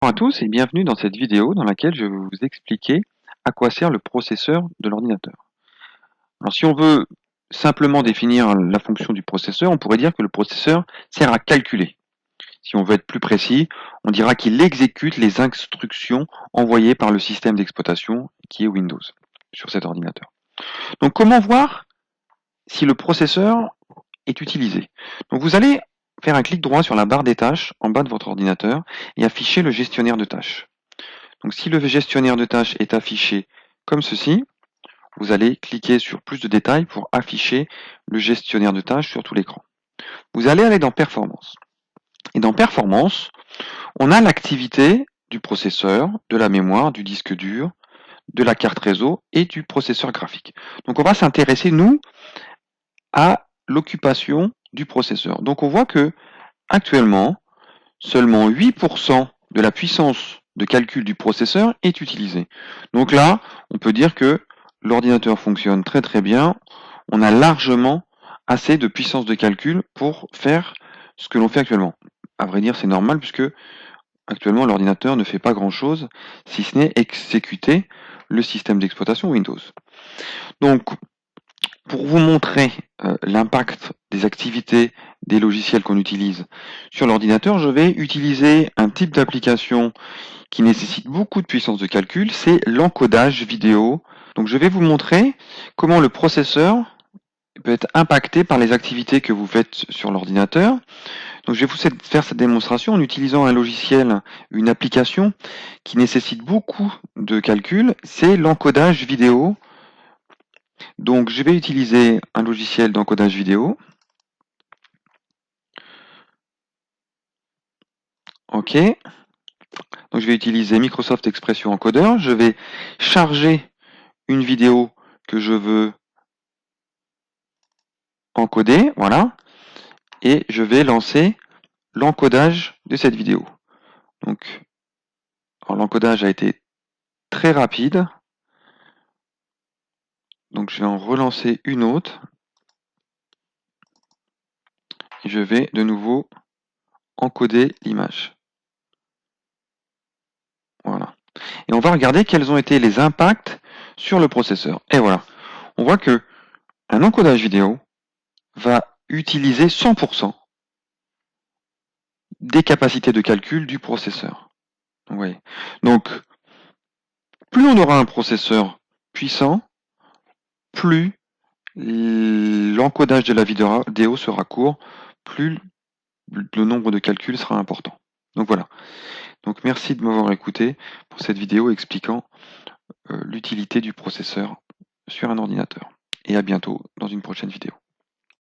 Bonjour à tous et bienvenue dans cette vidéo dans laquelle je vais vous expliquer à quoi sert le processeur de l'ordinateur. Alors si on veut simplement définir la fonction du processeur, on pourrait dire que le processeur sert à calculer. Si on veut être plus précis, on dira qu'il exécute les instructions envoyées par le système d'exploitation qui est Windows sur cet ordinateur. Donc comment voir si le processeur est utilisé? Donc vous allez faire un clic droit sur la barre des tâches en bas de votre ordinateur et afficher le gestionnaire de tâches. Donc si le gestionnaire de tâches est affiché comme ceci, vous allez cliquer sur plus de détails pour afficher le gestionnaire de tâches sur tout l'écran. Vous allez aller dans Performance. Et dans Performance, on a l'activité du processeur, de la mémoire, du disque dur, de la carte réseau et du processeur graphique. Donc on va s'intéresser, nous, à l'occupation du processeur. Donc on voit que actuellement, seulement 8% de la puissance de calcul du processeur est utilisée. Donc là, on peut dire que l'ordinateur fonctionne très très bien. On a largement assez de puissance de calcul pour faire ce que l'on fait actuellement. À vrai dire, c'est normal puisque actuellement l'ordinateur ne fait pas grand-chose si ce n'est exécuter le système d'exploitation Windows. Donc, pour vous montrer l'impact des activités des logiciels qu'on utilise sur l'ordinateur, je vais utiliser un type d'application qui nécessite beaucoup de puissance de calcul, c'est l'encodage vidéo. Donc je vais vous montrer comment le processeur peut être impacté par les activités que vous faites sur l'ordinateur. Donc je vais vous faire cette démonstration en utilisant un logiciel, une application qui nécessite beaucoup de calcul, c'est l'encodage vidéo. Donc je vais utiliser un logiciel d'encodage vidéo. OK. Donc je vais utiliser Microsoft Expression Encoder. Je vais charger une vidéo que je veux encoder, voilà. Et je vais lancer l'encodage de cette vidéo. Donc, l'encodage a été très rapide. Donc je vais en relancer une autre. Et je vais de nouveau encoder l'image. Voilà. Et on va regarder quels ont été les impacts sur le processeur. Et voilà. On voit que un encodage vidéo va utiliser 100% des capacités de calcul du processeur. Vous voyez. Donc, plus on aura un processeur puissant, plus l'encodage de la vidéo sera court, plus le nombre de calculs sera important. Donc voilà. Donc merci de m'avoir écouté pour cette vidéo expliquant l'utilité du processeur sur un ordinateur. Et à bientôt dans une prochaine vidéo.